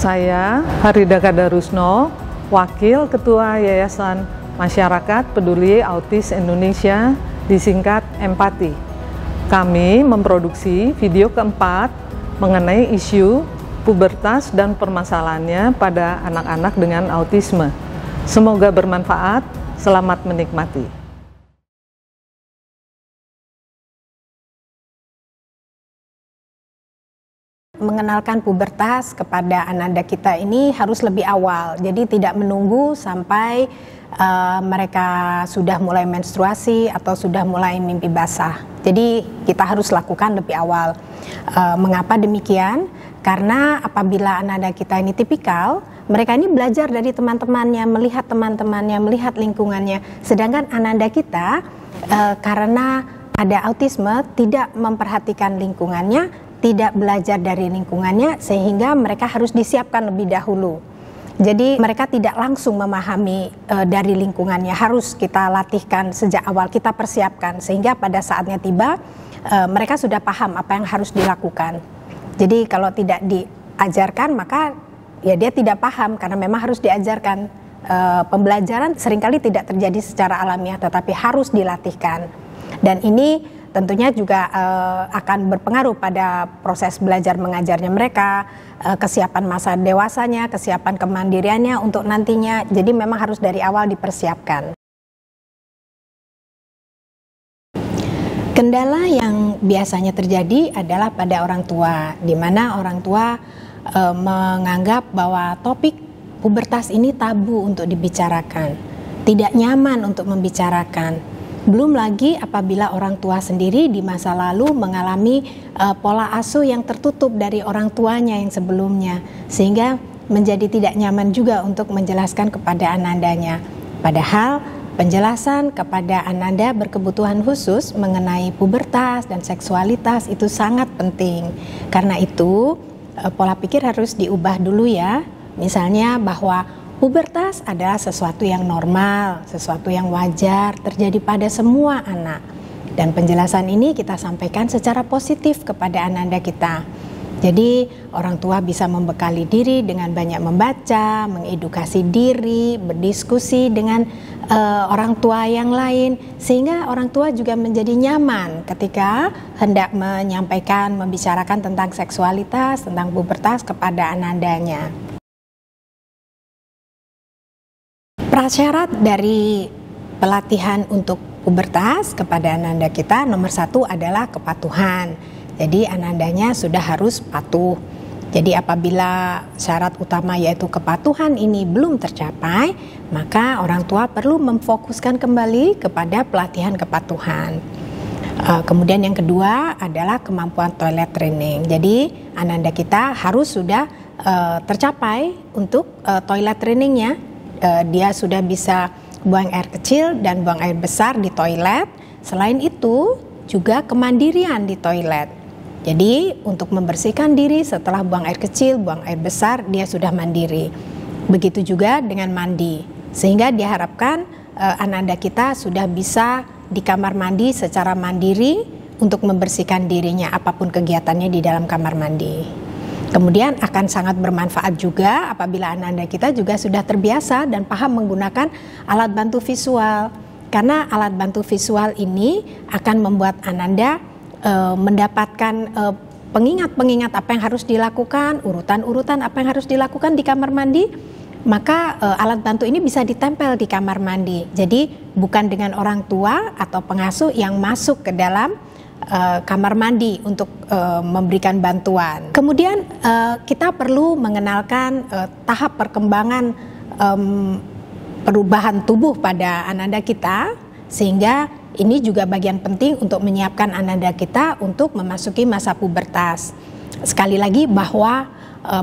Saya Harida Kadarusno, Wakil Ketua Yayasan Masyarakat Peduli Autis Indonesia, disingkat Empati. Kami memproduksi video keempat mengenai isu pubertas dan permasalahannya pada anak-anak dengan autisme. Semoga bermanfaat, selamat menikmati. Mengenalkan pubertas kepada anak kita ini harus lebih awal, jadi tidak menunggu sampai mereka sudah mulai menstruasi atau sudah mulai mimpi basah. Jadi kita harus lakukan lebih awal. Mengapa demikian? Karena apabila anak kita ini tipikal, mereka ini belajar dari teman-temannya, melihat lingkungannya. Sedangkan anak kita karena ada autisme tidak memperhatikan lingkungannya, tidak belajar dari lingkungannya, sehingga mereka harus disiapkan lebih dahulu. Jadi mereka tidak langsung memahami dari lingkungannya, harus kita latihkan sejak awal, kita persiapkan, sehingga pada saatnya tiba mereka sudah paham apa yang harus dilakukan. Jadi kalau tidak diajarkan maka ya dia tidak paham, karena memang harus diajarkan. Pembelajaran seringkali tidak terjadi secara alamiah, tetapi harus dilatihkan. Dan ini tentunya juga akan berpengaruh pada proses belajar mengajarnya mereka, kesiapan masa dewasanya, kesiapan kemandiriannya untuk nantinya. Jadi memang harus dari awal dipersiapkan. Kendala yang biasanya terjadi adalah pada orang tua, di mana orang tua menganggap bahwa topik pubertas ini tabu untuk dibicarakan, tidak nyaman untuk membicarakan. Belum lagi apabila orang tua sendiri di masa lalu mengalami pola asuh yang tertutup dari orang tuanya yang sebelumnya, sehingga menjadi tidak nyaman juga untuk menjelaskan kepada anandanya. Padahal penjelasan kepada ananda berkebutuhan khusus mengenai pubertas dan seksualitas itu sangat penting. Karena itu pola pikir harus diubah dulu ya. Misalnya bahwa pubertas adalah sesuatu yang normal, sesuatu yang wajar terjadi pada semua anak. Dan penjelasan ini kita sampaikan secara positif kepada ananda kita. Jadi orang tua bisa membekali diri dengan banyak membaca, mengedukasi diri, berdiskusi dengan orang tua yang lain, sehingga orang tua juga menjadi nyaman ketika hendak menyampaikan, membicarakan tentang seksualitas, tentang pubertas kepada anandanya. Prasyarat dari pelatihan untuk pubertas kepada ananda kita nomor 1 adalah kepatuhan. Jadi anandanya sudah harus patuh. Jadi apabila syarat utama yaitu kepatuhan ini belum tercapai, maka orang tua perlu memfokuskan kembali kepada pelatihan kepatuhan. Kemudian yang kedua adalah kemampuan toilet training. Jadi ananda kita harus sudah tercapai untuk toilet trainingnya. Dia sudah bisa buang air kecil dan buang air besar di toilet. Selain itu juga kemandirian di toilet. Jadi untuk membersihkan diri setelah buang air kecil, buang air besar, dia sudah mandiri. Begitu juga dengan mandi. Sehingga diharapkan ananda kita sudah bisa di kamar mandi secara mandiri untuk membersihkan dirinya apapun kegiatannya di dalam kamar mandi. Kemudian akan sangat bermanfaat juga apabila ananda kita juga sudah terbiasa dan paham menggunakan alat bantu visual. Karena alat bantu visual ini akan membuat ananda mendapatkan pengingat-pengingat apa yang harus dilakukan, urutan-urutan apa yang harus dilakukan di kamar mandi. Maka alat bantu ini bisa ditempel di kamar mandi. Jadi bukan dengan orang tua atau pengasuh yang masuk ke dalam kamar mandi untuk memberikan bantuan. Kemudian kita perlu mengenalkan tahap perkembangan perubahan tubuh pada ananda kita, sehingga ini juga bagian penting untuk menyiapkan ananda kita untuk memasuki masa pubertas. Sekali lagi bahwa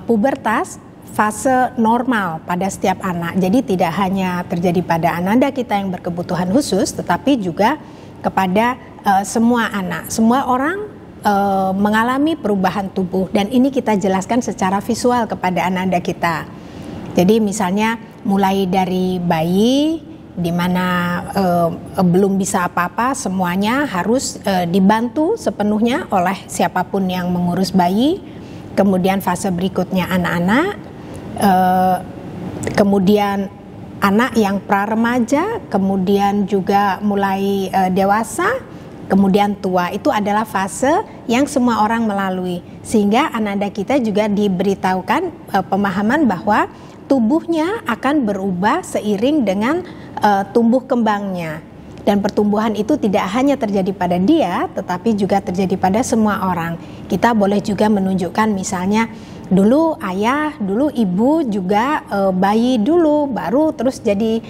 pubertas fase normal pada setiap anak. Jadi tidak hanya terjadi pada ananda kita yang berkebutuhan khusus, tetapi juga kepada semua anak, semua orang mengalami perubahan tubuh, dan ini kita jelaskan secara visual kepada ananda kita. Jadi misalnya mulai dari bayi di mana belum bisa apa-apa, semuanya harus dibantu sepenuhnya oleh siapapun yang mengurus bayi. Kemudian fase berikutnya anak-anak, kemudian anak yang pra-remaja, kemudian juga mulai dewasa, kemudian tua. Itu adalah fase yang semua orang melalui. Sehingga ananda kita juga diberitahukan pemahaman bahwa tubuhnya akan berubah seiring dengan tumbuh kembangnya. Dan pertumbuhan itu tidak hanya terjadi pada dia, tetapi juga terjadi pada semua orang. Kita boleh juga menunjukkan misalnya dulu ayah, dulu ibu juga bayi dulu, baru terus jadi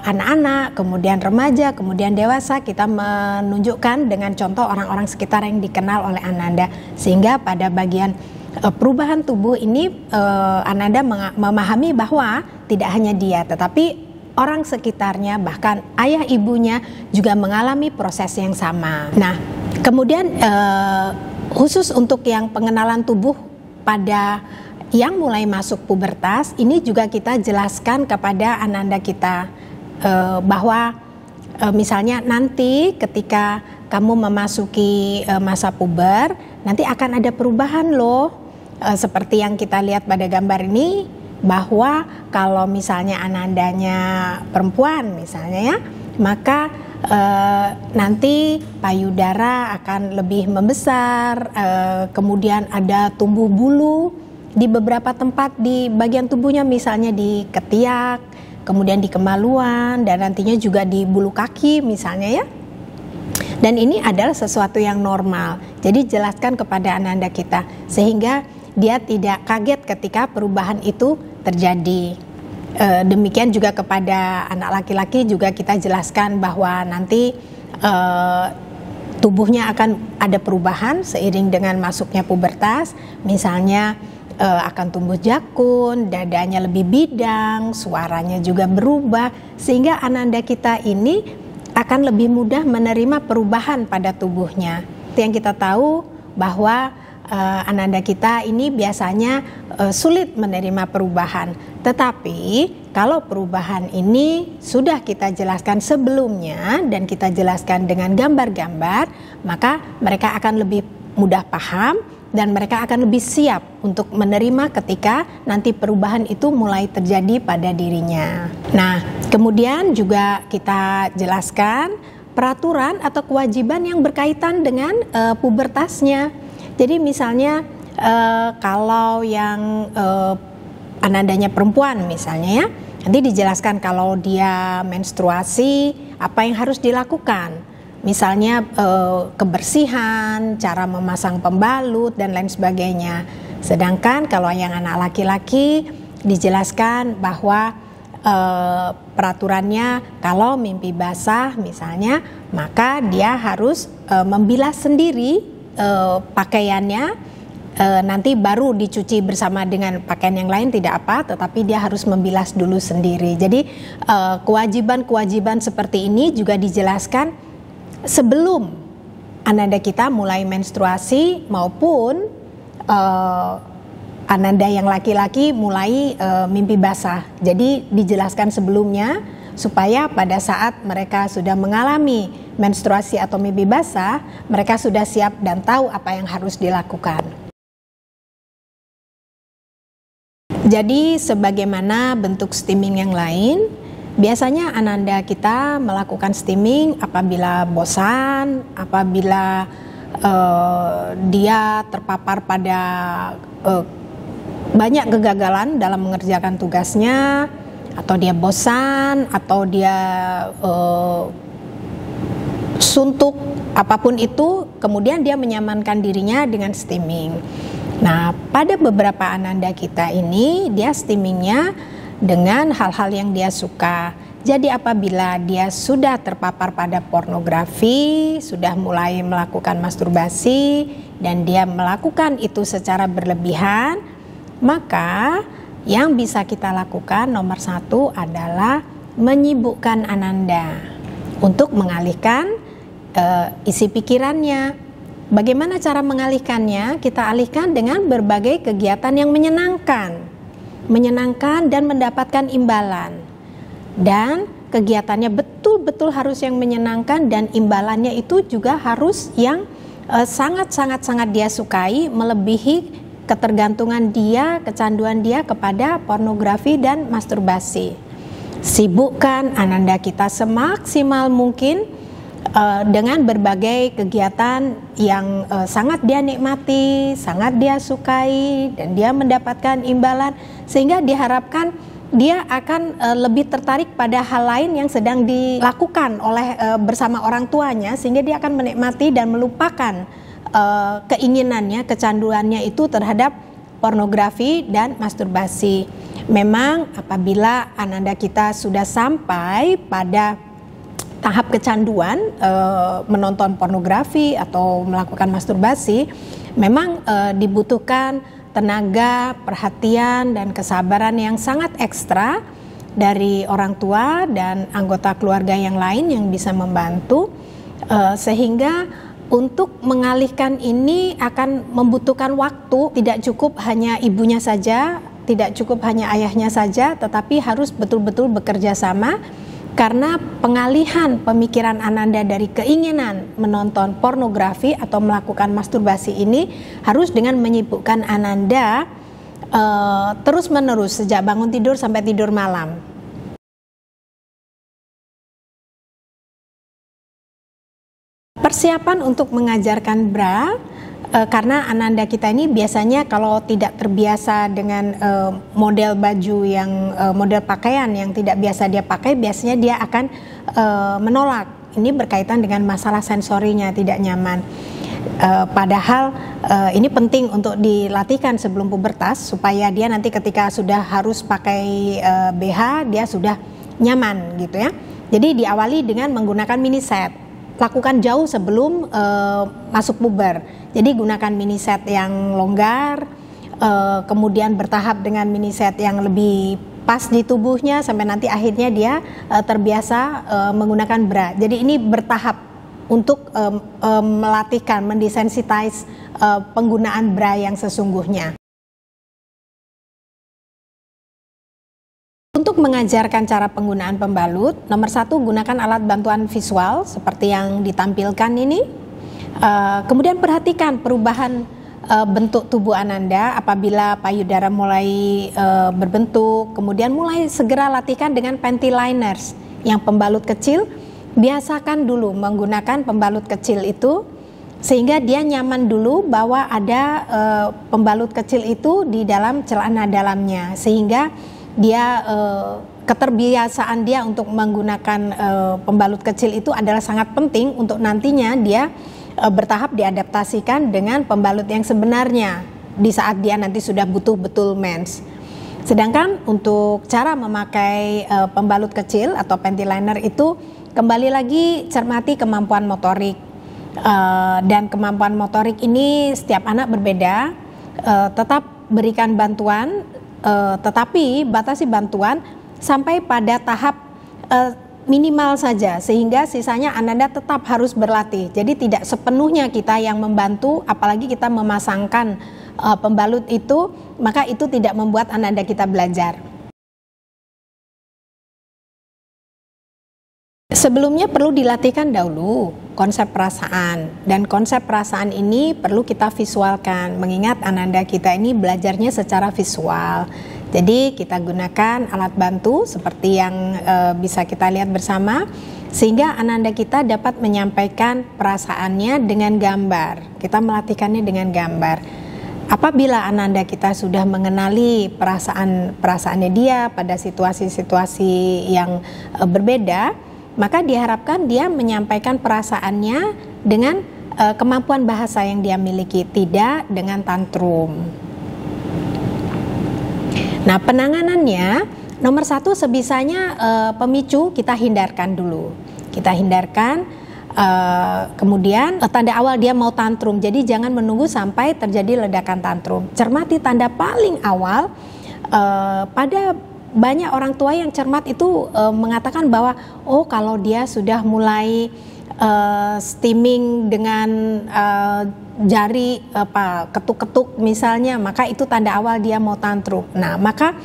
anak-anak, kemudian remaja, kemudian dewasa. Kita menunjukkan dengan contoh orang-orang sekitar yang dikenal oleh ananda. Sehingga pada bagian perubahan tubuh ini ananda memahami bahwa tidak hanya dia, tetapi orang sekitarnya, bahkan ayah ibunya juga mengalami proses yang sama. Nah, kemudian khusus untuk yang pengenalan tubuh pada yang mulai masuk pubertas, ini juga kita jelaskan kepada ananda kita bahwa misalnya nanti ketika kamu memasuki masa puber, nanti akan ada perubahan loh, seperti yang kita lihat pada gambar ini. Bahwa kalau misalnya anandanya perempuan misalnya ya, maka nanti payudara akan lebih membesar, kemudian ada tumbuh bulu di beberapa tempat di bagian tubuhnya, misalnya di ketiak, kemudian di kemaluan, dan nantinya juga di bulu kaki misalnya ya. Dan ini adalah sesuatu yang normal. Jadi jelaskan kepada ananda kita sehingga dia tidak kaget ketika perubahan itu terjadi. Demikian juga kepada anak laki-laki juga kita jelaskan bahwa nanti tubuhnya akan ada perubahan seiring dengan masuknya pubertas. Misalnya akan tumbuh jakun, dadanya lebih bidang, suaranya juga berubah, sehingga ananda kita ini akan lebih mudah menerima perubahan pada tubuhnya. Yang kita tahu bahwa ananda kita ini biasanya sulit menerima perubahan. Tetapi kalau perubahan ini sudah kita jelaskan sebelumnya dan kita jelaskan dengan gambar-gambar, maka mereka akan lebih mudah paham dan mereka akan lebih siap untuk menerima ketika nanti perubahan itu mulai terjadi pada dirinya. Nah, kemudian juga kita jelaskan peraturan atau kewajiban yang berkaitan dengan pubertasnya. Jadi misalnya kalau yang anandanya perempuan misalnya ya, nanti dijelaskan kalau dia menstruasi apa yang harus dilakukan. Misalnya kebersihan, cara memasang pembalut dan lain sebagainya. Sedangkan kalau yang anak laki-laki dijelaskan bahwa peraturannya kalau mimpi basah misalnya, maka dia harus membilas sendiri pakaiannya, nanti baru dicuci bersama dengan pakaian yang lain tidak apa, tetapi dia harus membilas dulu sendiri. Jadi kewajiban-kewajiban seperti ini juga dijelaskan sebelum ananda kita mulai menstruasi maupun ananda yang laki-laki mulai mimpi basah. Jadi dijelaskan sebelumnya supaya pada saat mereka sudah mengalami menstruasi atau mimpi basah, mereka sudah siap dan tahu apa yang harus dilakukan. Jadi sebagaimana bentuk steaming yang lain, biasanya ananda kita melakukan steaming apabila bosan, apabila dia terpapar pada banyak kegagalan dalam mengerjakan tugasnya, atau dia bosan, atau dia suntuk, apapun itu, kemudian dia menyamankan dirinya dengan steaming. Nah, pada beberapa ananda kita ini, dia steamingnya dengan hal-hal yang dia suka. Jadi apabila dia sudah terpapar pada pornografi, sudah mulai melakukan masturbasi, dan dia melakukan itu secara berlebihan, maka yang bisa kita lakukan nomor satu adalah menyibukkan ananda untuk mengalihkan isi pikirannya. Bagaimana cara mengalihkannya? Kita alihkan dengan berbagai kegiatan yang menyenangkan dan mendapatkan imbalan. Dan kegiatannya betul-betul harus yang menyenangkan dan imbalannya itu juga harus yang sangat-sangat dia sukai, melebihi ketergantungan dia, kecanduan dia kepada pornografi dan masturbasi. Sibukkan Ananda kita semaksimal mungkin dengan berbagai kegiatan yang sangat dia nikmati, sangat dia sukai, dan dia mendapatkan imbalan, sehingga diharapkan dia akan lebih tertarik pada hal lain yang sedang dilakukan oleh bersama orang tuanya, sehingga dia akan menikmati dan melupakan keinginannya, kecanduannya itu terhadap pornografi dan masturbasi. Memang apabila Ananda kita sudah sampai pada tahap kecanduan menonton pornografi atau melakukan masturbasi, memang dibutuhkan tenaga, perhatian, dan kesabaran yang sangat ekstra dari orang tua dan anggota keluarga yang lain yang bisa membantu, sehingga untuk mengalihkan ini akan membutuhkan waktu. Tidak cukup hanya ibunya saja, tidak cukup hanya ayahnya saja, tetapi harus betul-betul bekerja sama, karena pengalihan pemikiran Ananda dari keinginan menonton pornografi atau melakukan masturbasi ini harus dengan menyibukkan Ananda terus-menerus sejak bangun tidur sampai tidur malam. Persiapan untuk mengajarkan bra, karena Ananda kita ini biasanya kalau tidak terbiasa dengan model baju yang model pakaian yang tidak biasa dia pakai, biasanya dia akan menolak. Ini berkaitan dengan masalah sensorinya, tidak nyaman. Padahal ini penting untuk dilatihkan sebelum pubertas, supaya dia nanti ketika sudah harus pakai BH dia sudah nyaman gitu ya. Jadi diawali dengan menggunakan mini set. Lakukan jauh sebelum masuk puber. Jadi gunakan mini set yang longgar, kemudian bertahap dengan mini set yang lebih pas di tubuhnya, sampai nanti akhirnya dia terbiasa menggunakan bra. Jadi ini bertahap untuk melatihkan, mendesensitize penggunaan bra yang sesungguhnya. Untuk mengajarkan cara penggunaan pembalut, nomor 1, gunakan alat bantuan visual seperti yang ditampilkan ini. Kemudian perhatikan perubahan bentuk tubuh Ananda apabila payudara mulai berbentuk. Kemudian mulai segera latihkan dengan panty liners yang pembalut kecil. Biasakan dulu menggunakan pembalut kecil itu, sehingga dia nyaman dulu bahwa ada pembalut kecil itu di dalam celana dalamnya, sehingga dia keterbiasaan dia untuk menggunakan pembalut kecil itu adalah sangat penting untuk nantinya dia bertahap diadaptasikan dengan pembalut yang sebenarnya di saat dia nanti sudah butuh betul mens. Sedangkan untuk cara memakai pembalut kecil atau panty liner itu, kembali lagi cermati kemampuan motorik, dan kemampuan motorik ini setiap anak berbeda. Tetap berikan bantuan, tetapi batasi bantuan sampai pada tahap minimal saja, sehingga sisanya Ananda tetap harus berlatih. Jadi tidak sepenuhnya kita yang membantu, apalagi kita memasangkan pembalut itu, maka itu tidak membuat Ananda kita belajar. Sebelumnya perlu dilatihkan dahulu konsep perasaan, dan konsep perasaan ini perlu kita visualkan, mengingat Ananda kita ini belajarnya secara visual. Jadi kita gunakan alat bantu seperti yang bisa kita lihat bersama, sehingga Ananda kita dapat menyampaikan perasaannya dengan gambar. Kita melatihkannya dengan gambar. Apabila Ananda kita sudah mengenali perasaannya dia pada situasi-situasi yang berbeda, maka diharapkan dia menyampaikan perasaannya dengan kemampuan bahasa yang dia miliki, tidak dengan tantrum. Nah, penanganannya nomor 1, sebisanya pemicu kita hindarkan dulu. Kita hindarkan, kemudian tanda awal dia mau tantrum. Jadi jangan menunggu sampai terjadi ledakan tantrum. Cermati tanda paling awal. Pada banyak orang tua yang cermat itu mengatakan bahwa kalau dia sudah mulai steaming dengan jari ketuk-ketuk misalnya, maka itu tanda awal dia mau tantrum. Nah, maka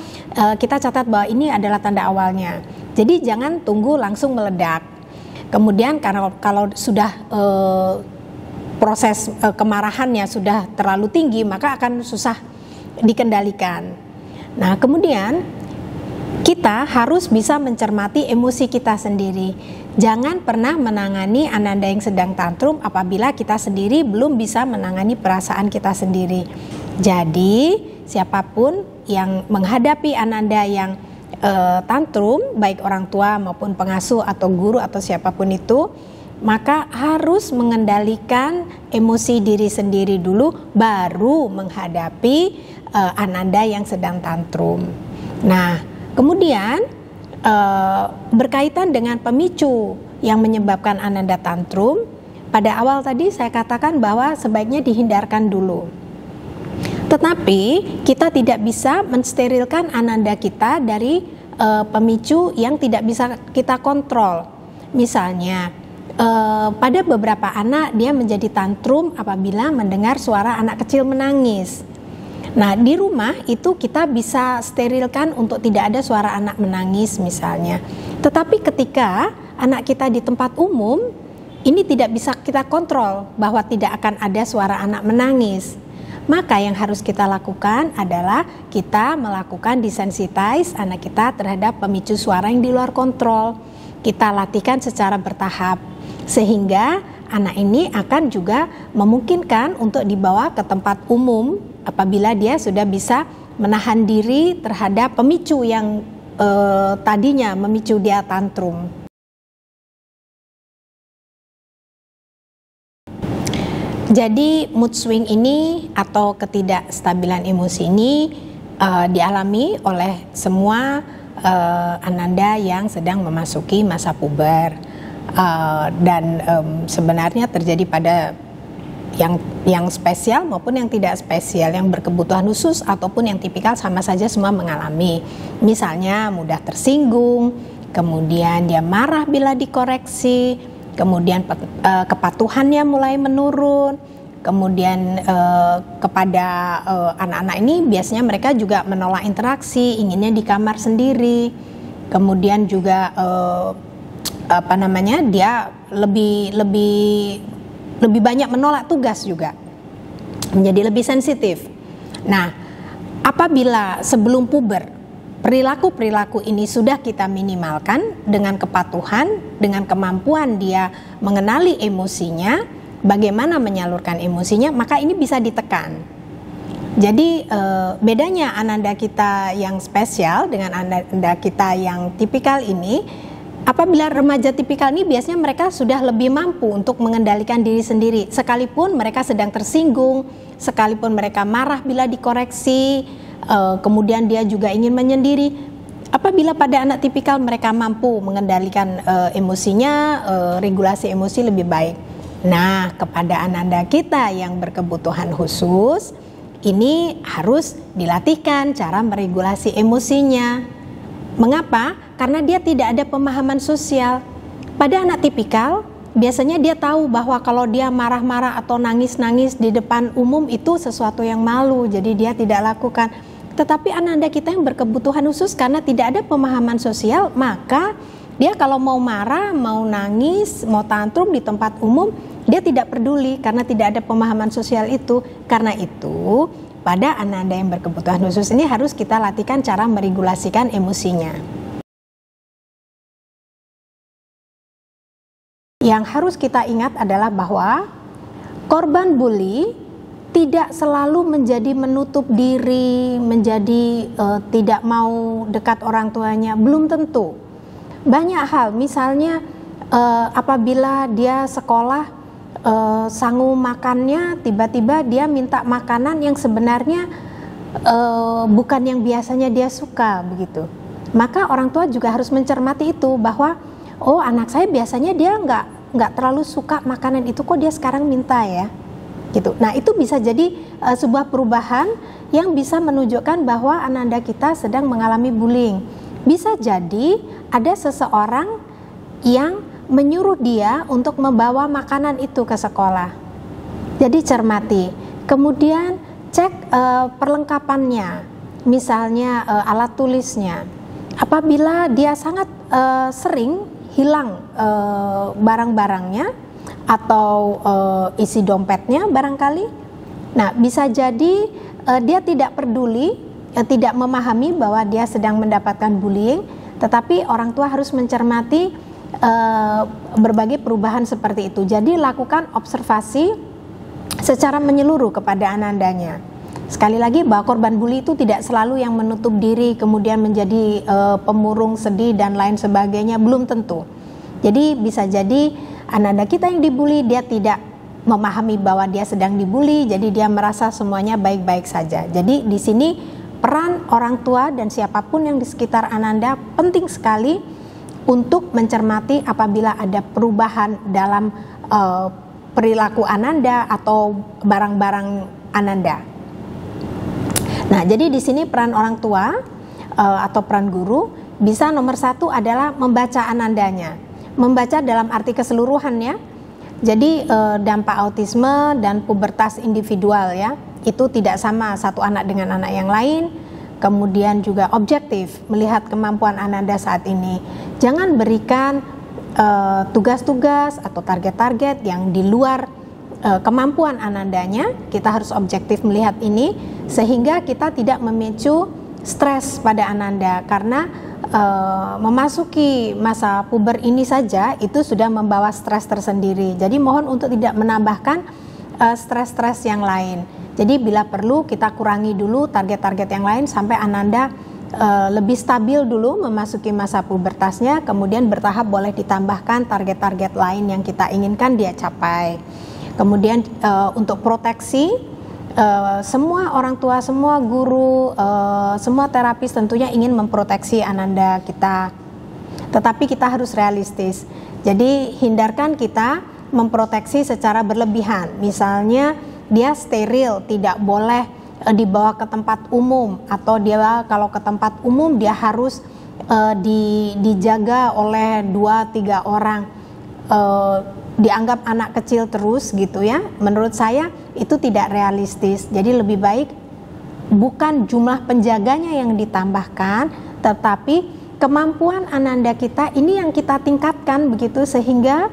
kita catat bahwa ini adalah tanda awalnya. Jadi jangan tunggu langsung meledak. Kemudian kalau sudah proses kemarahannya sudah terlalu tinggi, maka akan susah dikendalikan. Nah, kemudian kita harus bisa mencermati emosi kita sendiri. Jangan pernah menangani Ananda yang sedang tantrum apabila kita sendiri belum bisa menangani perasaan kita sendiri. Jadi, siapapun yang menghadapi Ananda yang tantrum, baik orang tua maupun pengasuh atau guru atau siapapun itu, maka harus mengendalikan emosi diri sendiri dulu, baru menghadapi Ananda yang sedang tantrum. Nah, kemudian berkaitan dengan pemicu yang menyebabkan Ananda tantrum, pada awal tadi saya katakan bahwa sebaiknya dihindarkan dulu. Tetapi kita tidak bisa mensterilkan Ananda kita dari pemicu yang tidak bisa kita kontrol. Misalnya pada beberapa anak dia menjadi tantrum apabila mendengar suara anak kecil menangis. Nah, di rumah itu kita bisa sterilkan untuk tidak ada suara anak menangis misalnya. Tetapi ketika anak kita di tempat umum, ini tidak bisa kita kontrol bahwa tidak akan ada suara anak menangis. Maka yang harus kita lakukan adalah kita melakukan desensitize anak kita terhadap pemicu suara yang di luar kontrol. Kita latihkan secara bertahap sehingga anak ini akan juga memungkinkan untuk dibawa ke tempat umum apabila dia sudah bisa menahan diri terhadap pemicu yang tadinya memicu dia tantrum. Jadi mood swing ini atau ketidakstabilan emosi ini dialami oleh semua Ananda yang sedang memasuki masa puber. Dan sebenarnya terjadi pada yang spesial maupun yang tidak spesial, yang berkebutuhan khusus ataupun yang tipikal, sama saja semua mengalami. Misalnya mudah tersinggung, kemudian dia marah bila dikoreksi, kemudian kepatuhannya mulai menurun, kemudian kepada anak-anak ini biasanya mereka juga menolak interaksi, inginnya di kamar sendiri, kemudian juga dia lebih banyak menolak tugas juga, menjadi lebih sensitif. Nah, apabila sebelum puber perilaku-perilaku ini sudah kita minimalkan dengan kepatuhan, dengan kemampuan dia mengenali emosinya, bagaimana menyalurkan emosinya, maka ini bisa ditekan. Jadi bedanya Ananda kita yang spesial dengan Ananda kita yang tipikal ini, apabila remaja tipikal ini biasanya mereka sudah lebih mampu untuk mengendalikan diri sendiri, sekalipun mereka sedang tersinggung, sekalipun mereka marah bila dikoreksi, kemudian dia juga ingin menyendiri. Apabila pada anak tipikal mereka mampu mengendalikan emosinya, regulasi emosi lebih baik. Nah, kepada Ananda kita yang berkebutuhan khusus, ini harus dilatihkan cara meregulasi emosinya. Mengapa? Karena dia tidak ada pemahaman sosial. Pada anak tipikal, biasanya dia tahu bahwa kalau dia marah-marah atau nangis-nangis di depan umum itu sesuatu yang malu, jadi dia tidak lakukan. Tetapi Ananda kita yang berkebutuhan khusus, karena tidak ada pemahaman sosial, maka dia kalau mau marah, mau nangis, mau tantrum di tempat umum, dia tidak peduli karena tidak ada pemahaman sosial itu. Karena itu, pada Ananda yang berkebutuhan khusus ini harus kita latihkan cara meregulasikan emosinya. Yang harus kita ingat adalah bahwa korban bully tidak selalu menjadi menutup diri, menjadi tidak mau dekat orang tuanya, belum tentu. Banyak hal, misalnya apabila dia sekolah sangu makannya, tiba-tiba dia minta makanan yang sebenarnya bukan yang biasanya dia suka begitu. Maka orang tua juga harus mencermati itu, bahwa oh, anak saya biasanya dia nggak terlalu suka makanan itu, kok dia sekarang minta ya, gitu. Nah, itu bisa jadi sebuah perubahan yang bisa menunjukkan bahwa Ananda kita sedang mengalami bullying. Bisa jadi ada seseorang yang menyuruh dia untuk membawa makanan itu ke sekolah. Jadi cermati. Kemudian cek perlengkapannya, misalnya alat tulisnya. Apabila dia sangat sering hilang barang-barangnya atau isi dompetnya barangkali, nah bisa jadi dia tidak peduli, tidak memahami bahwa dia sedang mendapatkan bullying, tetapi orang tua harus mencermati berbagai perubahan seperti itu. Jadi lakukan observasi secara menyeluruh kepada anandanya. Sekali lagi, bahwa korban bully itu tidak selalu yang menutup diri kemudian menjadi pemurung, sedih dan lain sebagainya, belum tentu. Jadi bisa jadi ananda kita yang dibully, dia tidak memahami bahwa dia sedang dibully, jadi dia merasa semuanya baik-baik saja. Jadi di sini peran orang tua dan siapapun yang di sekitar ananda penting sekali untuk mencermati apabila ada perubahan dalam perilaku ananda atau barang-barang ananda. Nah, jadi di sini peran orang tua atau peran guru bisa nomor satu adalah membaca anandanya. Membaca dalam arti keseluruhannya. Jadi dampak autisme dan pubertas individual ya, itu tidak sama satu anak dengan anak yang lain. Kemudian juga objektif melihat kemampuan ananda saat ini. Jangan berikan tugas-tugas atau target-target yang di luar kemampuan anandanya. Kita harus objektif melihat ini sehingga kita tidak memicu stres pada ananda, karena memasuki masa puber ini saja itu sudah membawa stres tersendiri. Jadi mohon untuk tidak menambahkan stres-stres yang lain. Jadi bila perlu kita kurangi dulu target-target yang lain sampai ananda lebih stabil dulu memasuki masa pubertasnya, kemudian bertahap boleh ditambahkan target-target lain yang kita inginkan dia capai. Kemudian untuk proteksi, semua orang tua, semua guru, semua terapis tentunya ingin memproteksi ananda kita. Tetapi kita harus realistis. Jadi hindarkan kita memproteksi secara berlebihan. Misalnya dia steril, tidak boleh dibawa ke tempat umum, atau dia kalau ke tempat umum dia harus dijaga oleh 2-3 orang, dianggap anak kecil terus gitu ya. Menurut saya itu tidak realistis. Jadi lebih baik bukan jumlah penjaganya yang ditambahkan, tetapi kemampuan ananda kita ini yang kita tingkatkan begitu, sehingga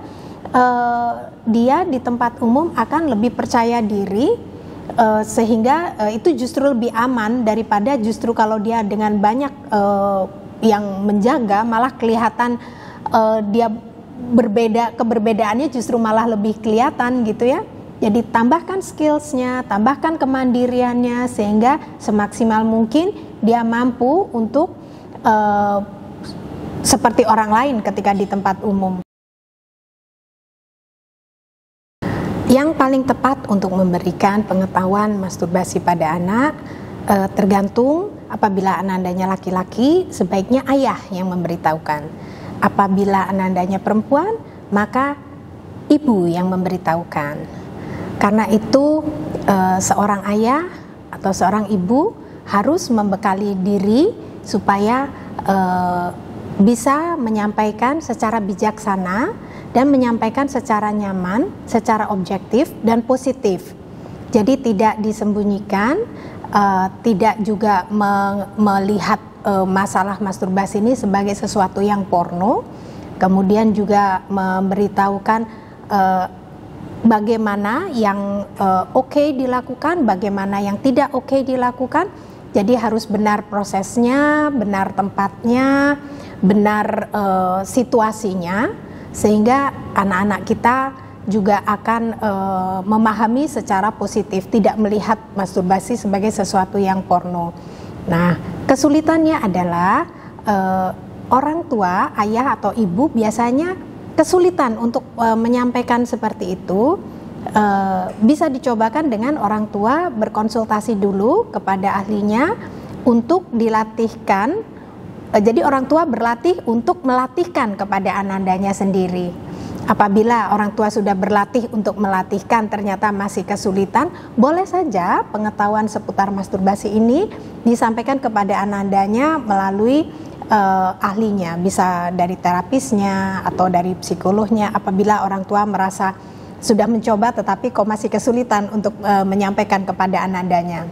dia di tempat umum akan lebih percaya diri, sehingga itu justru lebih aman daripada justru kalau dia dengan banyak yang menjaga malah kelihatan dia berbeda, keberbedaannya justru malah lebih kelihatan gitu ya. Jadi tambahkan skillsnya, tambahkan kemandiriannya sehingga semaksimal mungkin dia mampu untuk seperti orang lain ketika di tempat umum. Yang paling tepat untuk memberikan pengetahuan masturbasi pada anak tergantung. Apabila anandanya laki-laki, sebaiknya ayah yang memberitahukan. Apabila anandanya perempuan, maka ibu yang memberitahukan. Karena itu seorang ayah atau seorang ibu harus membekali diri supaya bisa menyampaikan secara bijaksana dan menyampaikan secara nyaman, secara objektif dan positif. Jadi tidak disembunyikan, tidak juga melihat masalah masturbasi ini sebagai sesuatu yang porno. Kemudian juga memberitahukan bagaimana yang oke dilakukan, bagaimana yang tidak oke dilakukan. Jadi harus benar prosesnya, benar tempatnya, benar situasinya, sehingga anak-anak kita juga akan memahami secara positif, tidak melihat masturbasi sebagai sesuatu yang porno. Nah, kesulitannya adalah orang tua, ayah atau ibu biasanya kesulitan untuk menyampaikan seperti itu. Bisa dicobakan dengan orang tua berkonsultasi dulu kepada ahlinya untuk dilatihkan. Jadi orang tua berlatih untuk melatihkan kepada anandanya sendiri. Apabila orang tua sudah berlatih untuk melatihkan ternyata masih kesulitan, boleh saja pengetahuan seputar masturbasi ini disampaikan kepada anandanya melalui ahlinya, bisa dari terapisnya atau dari psikolognya. Apabila orang tua merasa sudah mencoba tetapi kok masih kesulitan untuk menyampaikan kepada anandanya.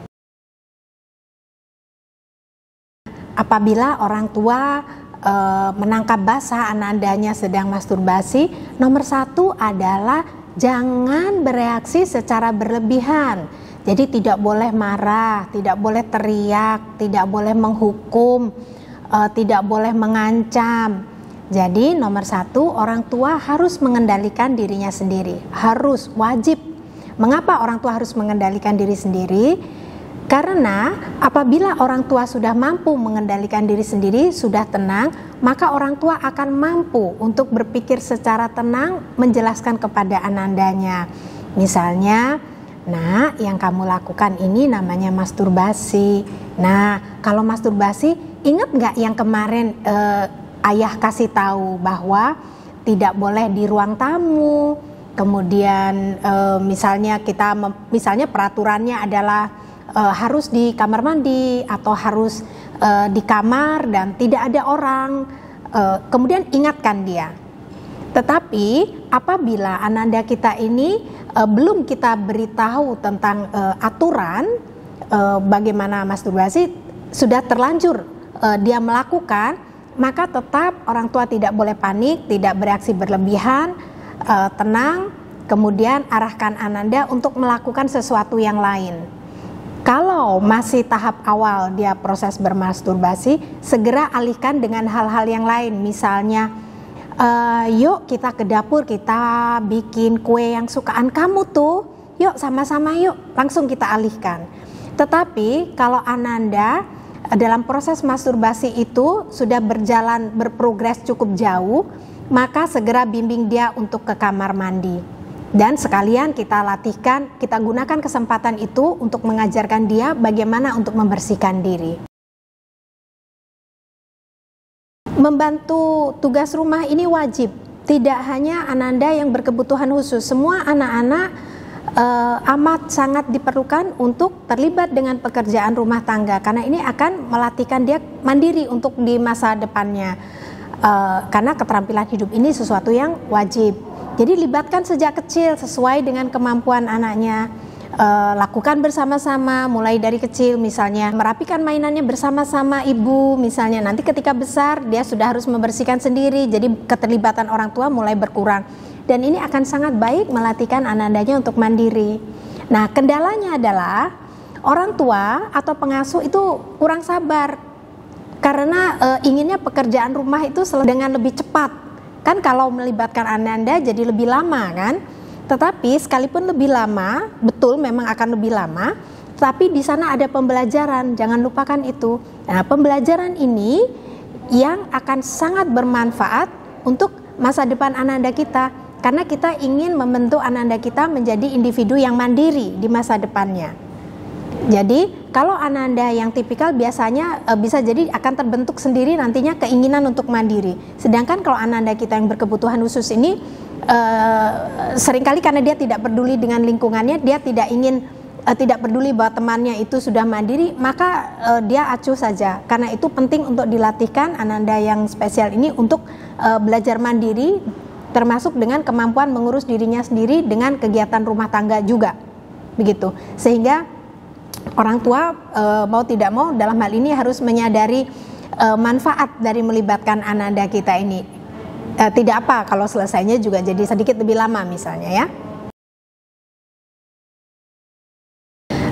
Apabila orang tua menangkap basah anandanya sedang masturbasi, nomor satu adalah jangan bereaksi secara berlebihan. Jadi tidak boleh marah, tidak boleh teriak, tidak boleh menghukum, tidak boleh mengancam. Jadi nomor satu, orang tua harus mengendalikan dirinya sendiri, harus, wajib. Mengapa orang tua harus mengendalikan diri sendiri? Karena apabila orang tua sudah mampu mengendalikan diri sendiri, sudah tenang, maka orang tua akan mampu untuk berpikir secara tenang, menjelaskan kepada anandanya. Misalnya, "Nak, yang kamu lakukan ini namanya masturbasi. Nah, kalau masturbasi, ingat nggak yang kemarin ayah kasih tahu bahwa tidak boleh di ruang tamu. Kemudian misalnya peraturannya adalah harus di kamar mandi atau harus di kamar dan tidak ada orang." Kemudian ingatkan dia. Tetapi apabila ananda kita ini belum kita beritahu tentang aturan bagaimana masturbasi, sudah terlanjur dia melakukan, maka tetap orang tua tidak boleh panik, tidak bereaksi berlebihan, tenang, kemudian arahkan ananda untuk melakukan sesuatu yang lain. Kalau masih tahap awal dia proses bermasturbasi, segera alihkan dengan hal-hal yang lain. Misalnya, yuk kita ke dapur, kita bikin kue yang sukaan kamu tuh, yuk sama-sama yuk, langsung kita alihkan. Tetapi kalau ananda dalam proses masturbasi itu sudah berprogres cukup jauh, maka segera bimbing dia untuk ke kamar mandi. Dan sekalian kita latihkan, kita gunakan kesempatan itu untuk mengajarkan dia bagaimana untuk membersihkan diri. Membantu tugas rumah ini wajib, tidak hanya ananda yang berkebutuhan khusus, semua anak-anak amat sangat diperlukan untuk terlibat dengan pekerjaan rumah tangga, karena ini akan melatihkan dia mandiri untuk di masa depannya. Karena keterampilan hidup ini sesuatu yang wajib. Jadi libatkan sejak kecil sesuai dengan kemampuan anaknya. Lakukan bersama-sama mulai dari kecil, misalnya merapikan mainannya bersama-sama ibu, misalnya nanti ketika besar dia sudah harus membersihkan sendiri, jadi keterlibatan orang tua mulai berkurang. Dan ini akan sangat baik melatihkan anandanya untuk mandiri. Nah, kendalanya adalah orang tua atau pengasuh itu kurang sabar karena inginnya pekerjaan rumah itu dengan lebih cepat. Kan kalau melibatkan ananda jadi lebih lama kan? Tetapi sekalipun lebih lama, betul memang akan lebih lama, tapi di sana ada pembelajaran, jangan lupakan itu. Nah, pembelajaran ini yang akan sangat bermanfaat untuk masa depan ananda kita, karena kita ingin membentuk ananda kita menjadi individu yang mandiri di masa depannya. Jadi kalau ananda yang tipikal biasanya bisa jadi akan terbentuk sendiri nantinya keinginan untuk mandiri. Sedangkan kalau ananda kita yang berkebutuhan khusus ini seringkali karena dia tidak peduli dengan lingkungannya, dia tidak peduli bahwa temannya itu sudah mandiri, maka dia acuh saja. Karena itu penting untuk dilatihkan ananda yang spesial ini untuk belajar mandiri, termasuk dengan kemampuan mengurus dirinya sendiri dengan kegiatan rumah tangga juga, begitu. Sehingga orang tua mau tidak mau dalam hal ini harus menyadari manfaat dari melibatkan ananda kita ini. Tidak apa kalau selesainya juga jadi sedikit lebih lama misalnya ya.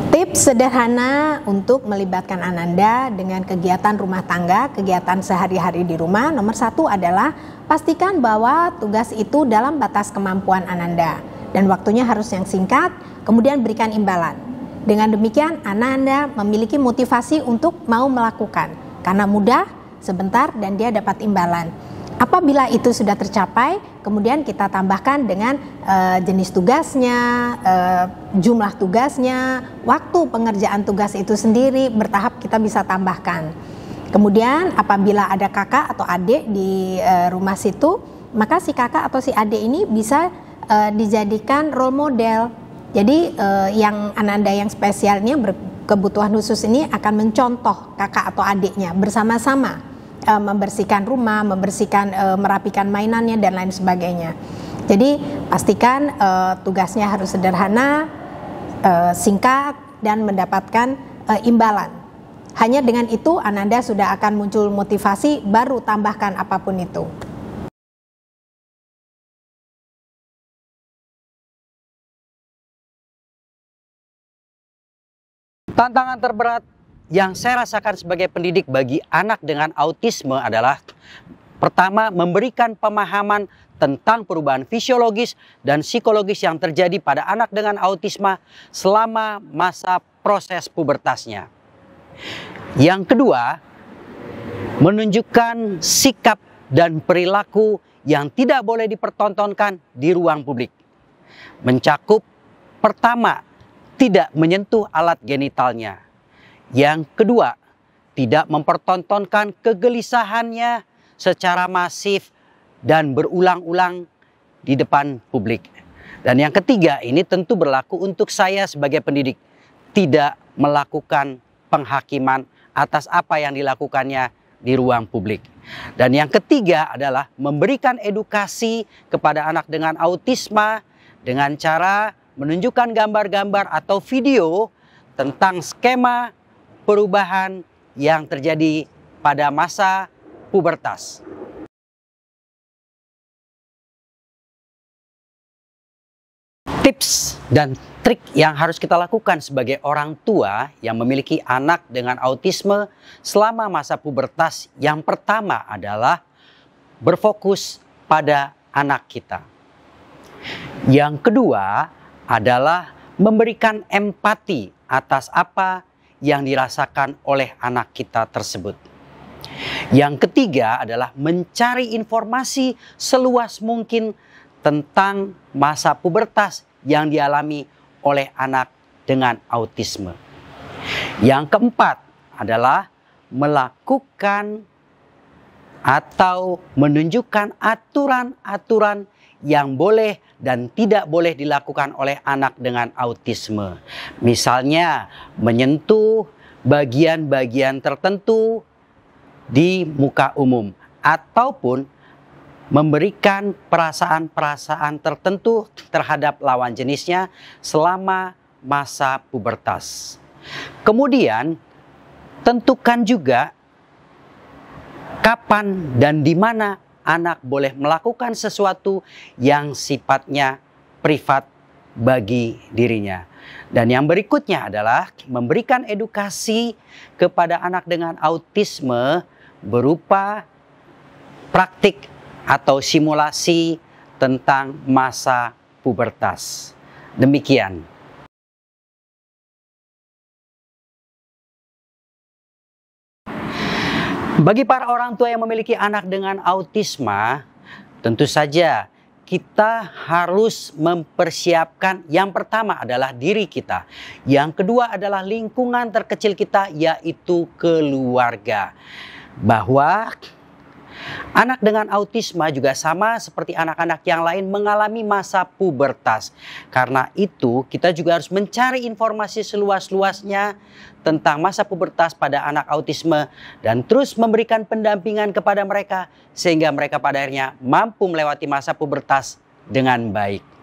Tips sederhana untuk melibatkan ananda dengan kegiatan rumah tangga, kegiatan sehari-hari di rumah. Nomor satu adalah pastikan bahwa tugas itu dalam batas kemampuan ananda dan waktunya harus yang singkat, kemudian berikan imbalan. Dengan demikian ananda memiliki motivasi untuk mau melakukan karena mudah, sebentar, dan dia dapat imbalan. Apabila itu sudah tercapai, kemudian kita tambahkan dengan jenis tugasnya, jumlah tugasnya, waktu pengerjaan tugas itu sendiri, bertahap kita bisa tambahkan. Kemudian apabila ada kakak atau adik di rumah situ, maka si kakak atau si adik ini bisa dijadikan role model. Jadi yang ananda yang spesial ini, yang berkebutuhan khusus ini akan mencontoh kakak atau adiknya bersama-sama membersihkan rumah, merapikan mainannya dan lain sebagainya. Jadi pastikan tugasnya harus sederhana, singkat, dan mendapatkan imbalan. Hanya dengan itu ananda sudah akan muncul motivasi, baru tambahkan apapun itu. Tantangan terberat yang saya rasakan sebagai pendidik bagi anak dengan autisme adalah pertama, memberikan pemahaman tentang perubahan fisiologis dan psikologis yang terjadi pada anak dengan autisme selama masa proses pubertasnya. Yang kedua, menunjukkan sikap dan perilaku yang tidak boleh dipertontonkan di ruang publik. Mencakup pertama, tidak menyentuh alat genitalnya. Yang kedua, tidak mempertontonkan kegelisahannya secara masif dan berulang-ulang di depan publik. Dan yang ketiga, ini tentu berlaku untuk saya sebagai pendidik. Tidak melakukan penghakiman atas apa yang dilakukannya di ruang publik. Dan yang ketiga adalah memberikan edukasi kepada anak dengan autisme dengan cara menunjukkan gambar-gambar atau video tentang skema perubahan yang terjadi pada masa pubertas. Tips dan trik yang harus kita lakukan sebagai orang tua yang memiliki anak dengan autisme selama masa pubertas, yang pertama adalah berfokus pada anak kita. Yang kedua adalah memberikan empati atas apa yang dirasakan oleh anak kita tersebut. Yang ketiga adalah mencari informasi seluas mungkin tentang masa pubertas yang dialami oleh anak dengan autisme. Yang keempat adalah melakukan atau menunjukkan aturan-aturan yang boleh dan tidak boleh dilakukan oleh anak dengan autisme. Misalnya menyentuh bagian-bagian tertentu di muka umum ataupun memberikan perasaan-perasaan tertentu terhadap lawan jenisnya selama masa pubertas. Kemudian tentukan juga kapan dan di mana anak boleh melakukan sesuatu yang sifatnya privat bagi dirinya. Dan yang berikutnya adalah memberikan edukasi kepada anak dengan autisme berupa praktik atau simulasi tentang masa pubertas. Demikian. Bagi para orang tua yang memiliki anak dengan autisme, tentu saja kita harus mempersiapkan, yang pertama adalah diri kita. Yang kedua adalah lingkungan terkecil kita, yaitu keluarga. Bahwa anak dengan autisme juga sama seperti anak-anak yang lain mengalami masa pubertas. Karena itu kita juga harus mencari informasi seluas-luasnya tentang masa pubertas pada anak autisme dan terus memberikan pendampingan kepada mereka sehingga mereka pada akhirnya mampu melewati masa pubertas dengan baik.